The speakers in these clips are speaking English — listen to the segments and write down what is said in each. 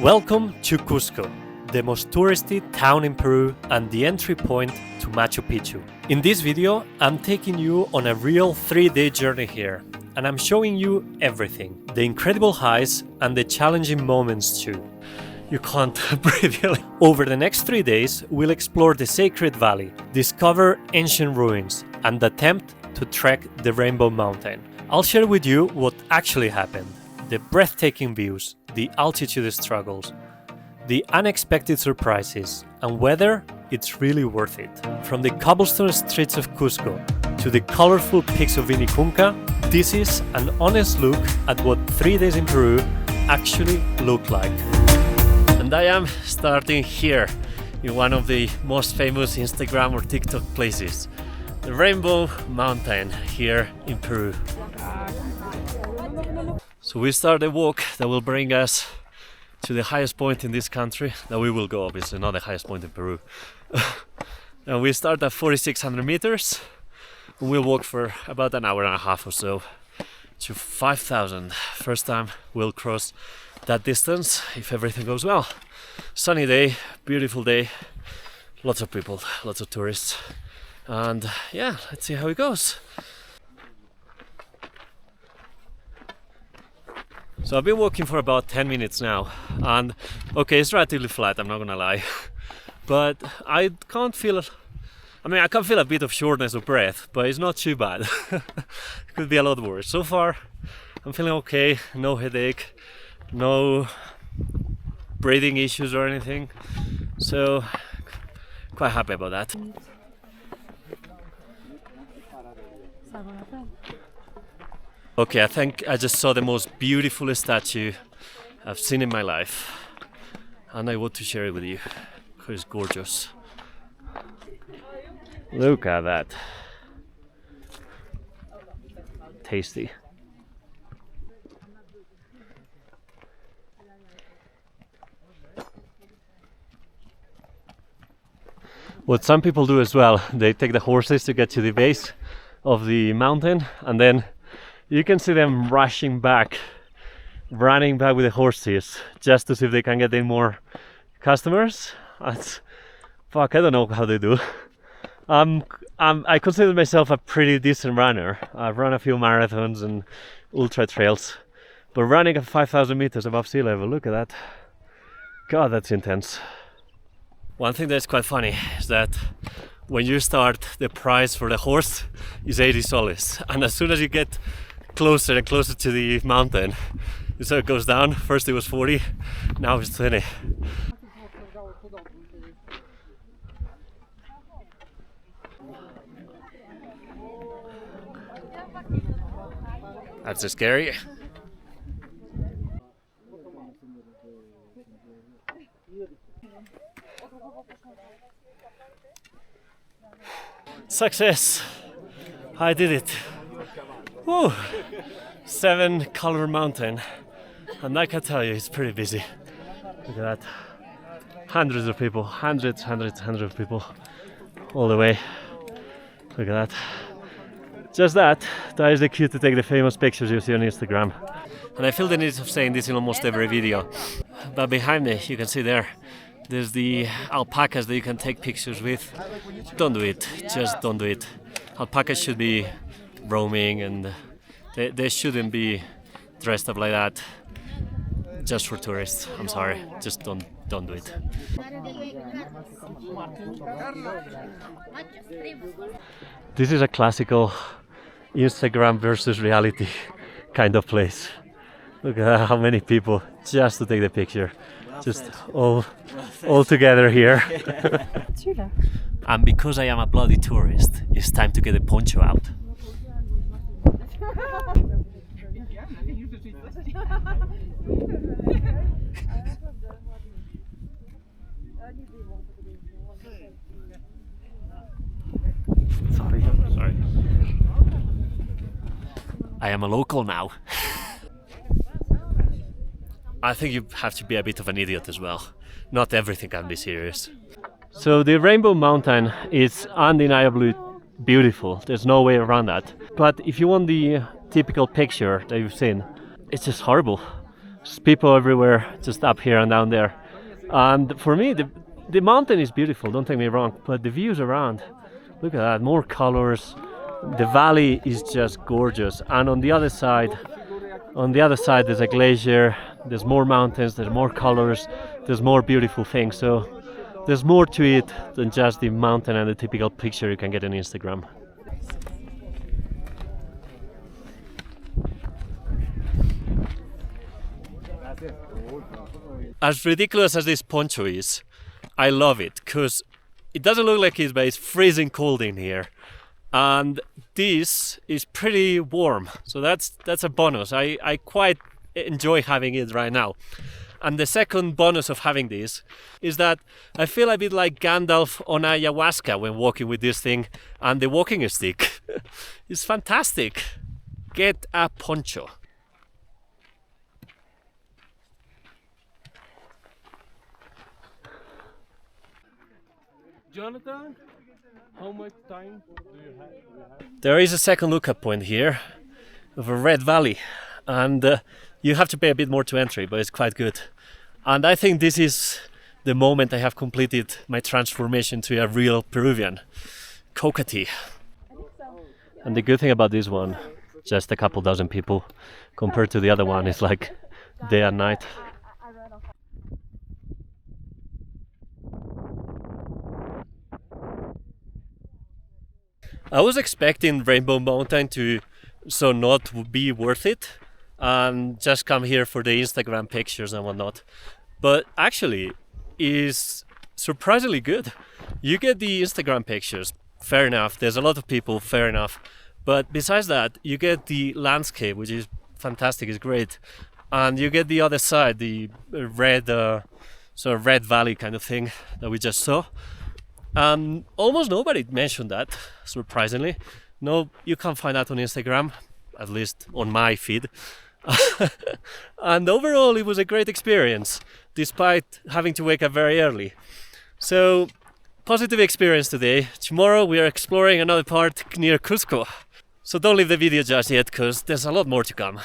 Welcome to Cusco, the most touristy town in Peru and the entry point to Machu Picchu. In this video, I'm taking you on a real 3-day journey here, and I'm showing you everything, the incredible highs and the challenging moments too. You can't breathe. Over the next 3 days, we'll explore the Sacred Valley, discover ancient ruins, and attempt to trek the Rainbow Mountain. I'll share with you what actually happened, the breathtaking views, the altitude struggles, the unexpected surprises, and whether it's really worth it. From the cobblestone streets of Cusco to the colorful peaks of Vinicunca, this is an honest look at what 3 days in Peru actually look like. And I am starting here in one of the most famous Instagram or TikTok places, the Rainbow Mountain here in Peru. So we start a walk that will bring us to the highest point in this country, that we will go obviously, not the highest point in Peru. And we start at 4,600 meters, and we'll walk for about an hour and a half or so to 5,000. First time we'll cross that distance if everything goes well. Sunny day, beautiful day, lots of people, lots of tourists, and yeah, let's see how it goes. So I've been walking for about 10 minutes now, and okay, it's relatively flat, I'm not gonna lie, but I can feel a bit of shortness of breath, but it's not too bad. It could be a lot worse. So far I'm feeling okay, no headache, no breathing issues or anything, so quite happy about that. Okay, I think I just saw the most beautiful statue I've seen in my life, and I want to share it with you because it's gorgeous. Look at that. Tasty. What some people do as well, they take the horses to get to the base of the mountain, and then you can see them running back with the horses just to see if they can get in more customers. That's fuck, I don't know how they do. I consider myself a pretty decent runner. I've run a few marathons and ultra trails, but running at 5,000 meters above sea level, look at that. God, that's intense. One thing that's quite funny is that when you start, the price for the horse is 80 soles, and as soon as you get closer and closer to the mountain, so it goes down. First it was 40, now it's 20. That's scary. Success! I did it! Woo. 7 color mountain, and I can tell you it's pretty busy. Look at that. Hundreds of people, hundreds of people all the way. Look at that. Just that is the cue to take the famous pictures you see on Instagram. And I feel the need of saying this in almost every video, but behind me you can see there's the alpacas that you can take pictures with. Don't do it, just don't do it. Alpacas should be roaming, and they shouldn't be dressed up like that just for tourists. I'm sorry, just don't do it. This is a classical Instagram versus reality kind of place. Look at how many people just to take the picture, just all together here. And because I am a bloody tourist, it's time to get the poncho out. Sorry. I am a local now. I think you have to be a bit of an idiot as well. Not everything can be serious. So the Rainbow Mountain is undeniably beautiful. There's no way around that. But if you want the typical picture that you've seen, it's just horrible. Just people everywhere, just up here and down there. And for me, the mountain is beautiful, don't take me wrong, but the views around, look at that, more colors. The valley is just gorgeous. And on the other side, there's a glacier, there's more mountains, there's more colors, there's more beautiful things. So there's more to it than just the mountain and the typical picture you can get on Instagram. As ridiculous as this poncho is, I love it because it doesn't look like it, but it's freezing cold in here. And this is pretty warm, so that's a bonus. I quite enjoy having it right now. And the second bonus of having this is that I feel a bit like Gandalf on ayahuasca when walking with this thing and the walking stick. It's fantastic. Get a poncho. Jonathan, how much time do you have? There is a second lookup point here of a red valley, and you have to pay a bit more to entry, but it's quite good. And I think this is the moment I have completed my transformation to a real Peruvian. Coca tea. And the good thing about this one, just a couple dozen people, compared to the other one, it's like day and night. I was expecting Rainbow Mountain to not be worth it and just come here for the Instagram pictures and whatnot, but actually is surprisingly good. You get the Instagram pictures, fair enough, there's a lot of people, fair enough, but besides that you get the landscape, which is fantastic, is great, and you get the other side, the red sort of red valley kind of thing that we just saw. And almost nobody mentioned that, surprisingly. No, you can't find that on Instagram, at least on my feed. And overall, it was a great experience, despite having to wake up very early. So, positive experience today. Tomorrow we are exploring another part near Cusco. So don't leave the video just yet, because there's a lot more to come.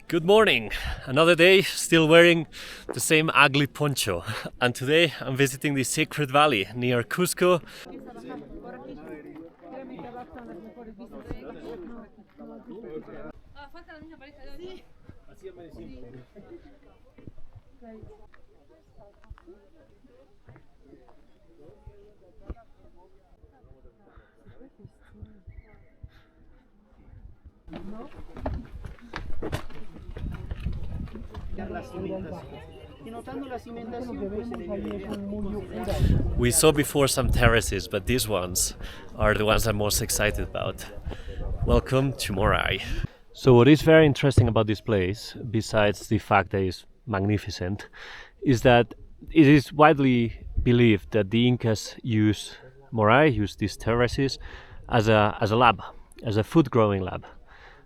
Good morning! Another day, still wearing the same ugly poncho. And today I'm visiting the Sacred Valley near Cusco. We saw before some terraces, but these ones are the ones I'm most excited about. Welcome to Morai. So what is very interesting about this place, besides the fact that it's magnificent, is that it is widely believed that the Incas use these terraces as a lab, as a food growing lab.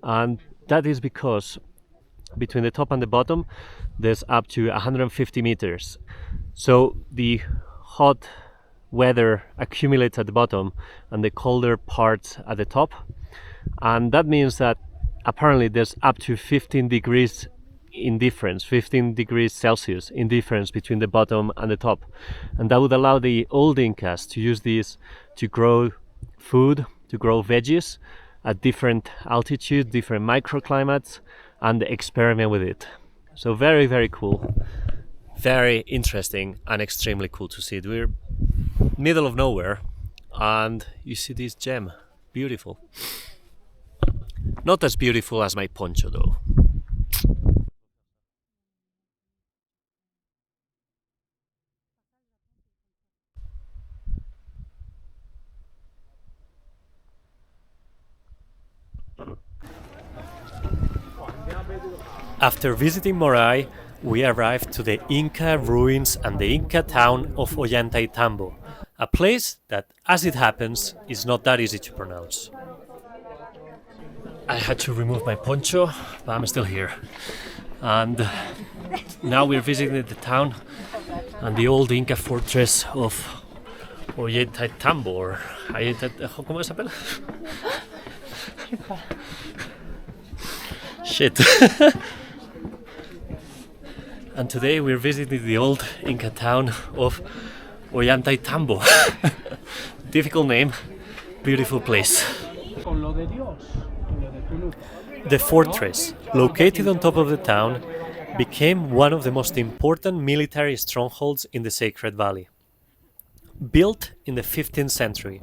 And that is because between the top and the bottom there's up to 150 meters. So the hot weather accumulates at the bottom and the colder parts at the top. And that means that apparently there's up to 15 degrees Celsius in difference between the bottom and the top. And that would allow the old Incas to use these to grow food, to grow veggies at different altitudes, different microclimates, and experiment with it. So very, very cool. Very interesting and extremely cool to see it. We're middle of nowhere and you see this gem. Beautiful. Not as beautiful as my poncho though. After visiting Morai, we arrived to the Inca ruins and the Inca town of Ollantaytambo, a place that, as it happens, is not that easy to pronounce. I had to remove my poncho, but I'm still here. And now we're visiting the town and the old Inca fortress of Ollantaytambo, or ¿cómo se apela? Shit. And today we're visiting the old Inca town of Ollantaytambo. Difficult name, beautiful place. The fortress, located on top of the town, became one of the most important military strongholds in the Sacred Valley. Built in the 15th century,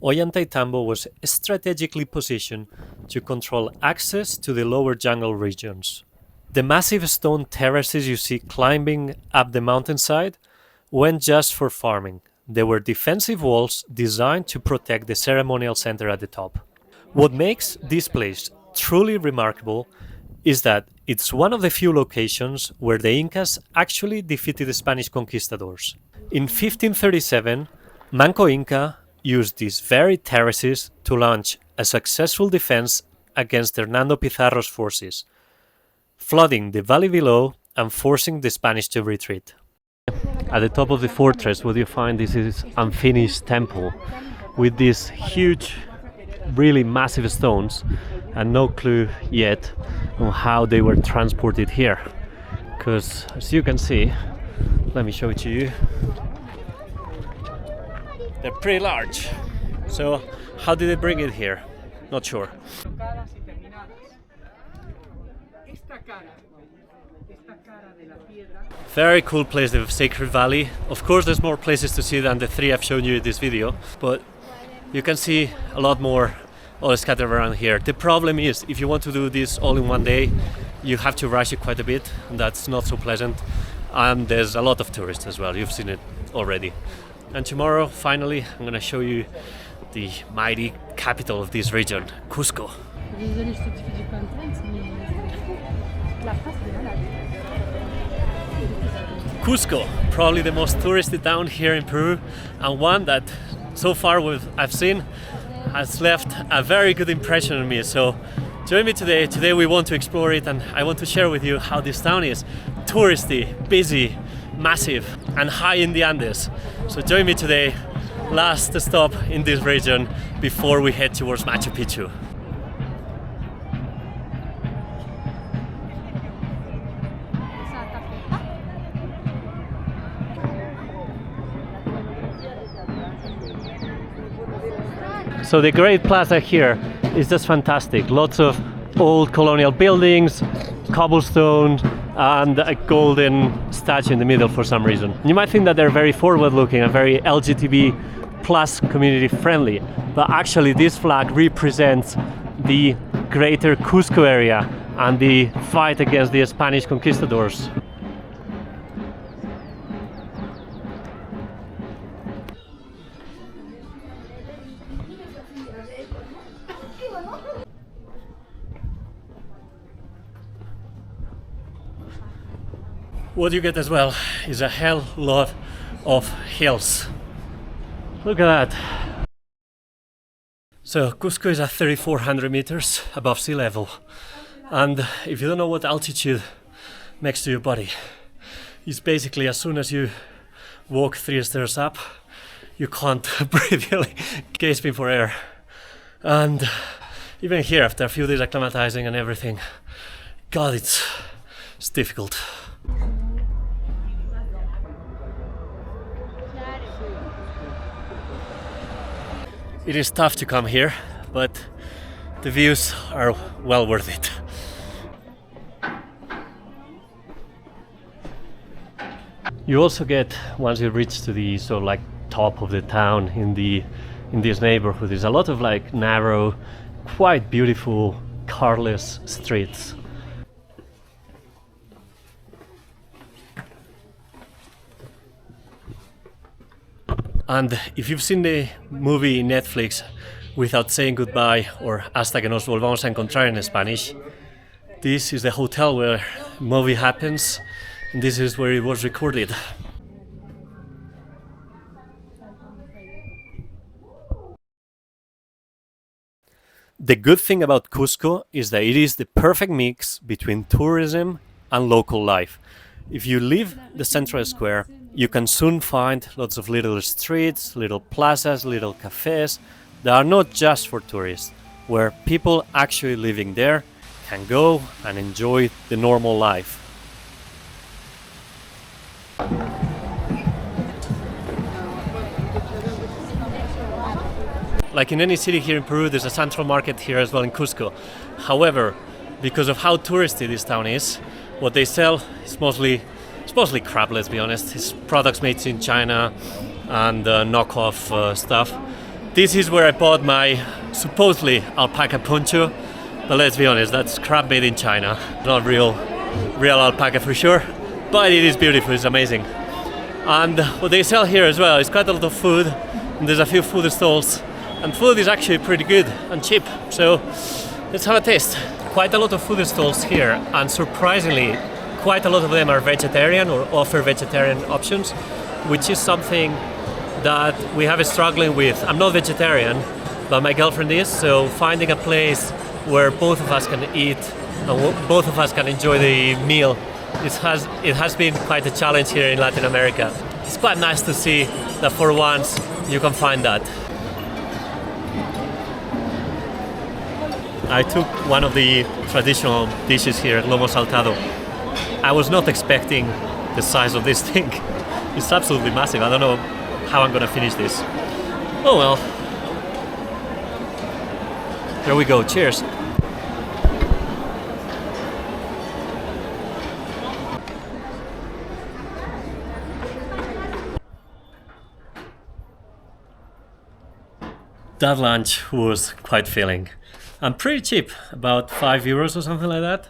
Ollantaytambo was strategically positioned to control access to the lower jungle regions. The massive stone terraces you see climbing up the mountainside weren't just for farming. They were defensive walls designed to protect the ceremonial center at the top. What makes this place truly remarkable is that it's one of the few locations where the Incas actually defeated the Spanish conquistadors. In 1537, Manco Inca used these very terraces to launch a successful defense against Hernando Pizarro's forces, flooding the valley below and forcing the Spanish to retreat. At the top of the fortress, what you find is this unfinished temple with these huge, really massive stones, and no clue yet on how they were transported here. Because as you can see, let me show it to you, they're pretty large. So how did they bring it here? Not sure. Very cool place, the Sacred Valley. Of course there's more places to see than the three I've shown you in this video, but you can see a lot more all scattered around here. The problem is, if you want to do this all in one day, you have to rush it quite a bit, and that's not so pleasant. And there's a lot of tourists as well, you've seen it already. And tomorrow, finally, I'm gonna show you the mighty capital of this region, Cusco. Cusco, probably the most touristy town here in Peru, and one that so far I've seen has left a very good impression on me. So join me today. Today we want to explore it, and I want to share with you how this town is touristy, busy, massive, and high in the Andes. So join me today, last stop in this region before we head towards Machu Picchu. So the Great Plaza here is just fantastic. Lots of old colonial buildings, cobblestone, and a golden statue in the middle for some reason. You might think that they're very forward-looking and very LGBT plus community friendly, but actually this flag represents the greater Cusco area and the fight against the Spanish conquistadors. What you get as well is a hell lot of hills. Look at that. So Cusco is at 3,400 meters above sea level, and if you don't know what altitude makes to your body, it's basically as soon as you walk 3 stairs up, you can't breathe, you're like gasping for air. And even here, after a few days acclimatizing and everything, God, it's difficult. It is tough to come here, but the views are well worth it. You also get, once you reach to the sort of like top of the town in this neighborhood, there's a lot of like narrow, quite beautiful carless streets. And if you've seen the movie Netflix Without Saying Goodbye, or Hasta que nos volvamos a encontrar in Spanish, this is the hotel where the movie happens, and this is where it was recorded. The good thing about Cusco is that it is the perfect mix between tourism and local life. If you leave the central square, you can soon find lots of little streets, little plazas, little cafes that are not just for tourists, where people actually living there can go and enjoy the normal life. Like in any city here in Peru, there's a central market here as well in Cusco. However, because of how touristy this town is, what they sell is mostly crap, let's be honest. It's products made in China and knockoff stuff. This is where I bought my supposedly alpaca poncho, but let's be honest, that's crap made in China. Not real alpaca for sure, but it is beautiful, it's amazing. And what they sell here as well is quite a lot of food, and there's a few food stalls, and food is actually pretty good and cheap, so let's have a taste. Quite a lot of food stalls here, and surprisingly, quite a lot of them are vegetarian or offer vegetarian options, which is something that we have struggling with. I'm not vegetarian, but my girlfriend is, so finding a place where both of us can eat and both of us can enjoy the meal, it has been quite a challenge here in Latin America. It's quite nice to see that for once you can find that. I took one of the traditional dishes here, lomo saltado. I was not expecting the size of this thing. It's absolutely massive. I don't know how I'm gonna finish this. Oh well. Here we go. Cheers. That lunch was quite filling and pretty cheap, about €5 or something like that.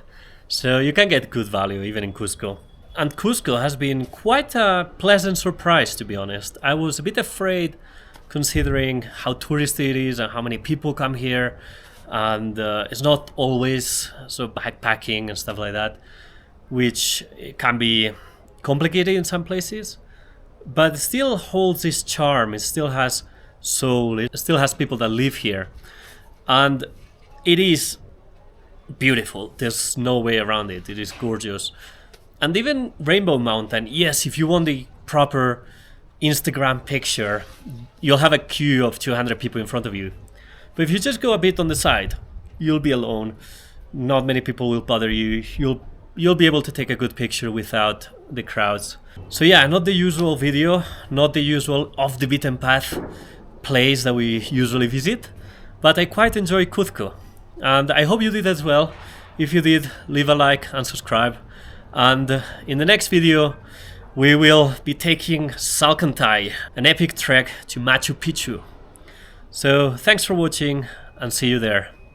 So you can get good value even in Cusco. And Cusco has been quite a pleasant surprise, to be honest. I was a bit afraid considering how touristy it is and how many people come here. And it's not always so backpacking and stuff like that, which can be complicated in some places. But it still holds its charm. It still has soul. It still has people that live here. And it is beautiful. There's no way around it. It is gorgeous. And even Rainbow Mountain, yes, if you want the proper Instagram picture, you'll have a queue of 200 people in front of you. But if you just go a bit on the side, you'll be alone. Not many people will bother you. You'll be able to take a good picture without the crowds. So yeah, not the usual video, not the usual off the beaten path place that we usually visit, but I quite enjoy Cusco. And I hope you did as well. If you did, leave a like and subscribe. And in the next video, we will be taking Salcantay, an epic trek to Machu Picchu. So thanks for watching and see you there.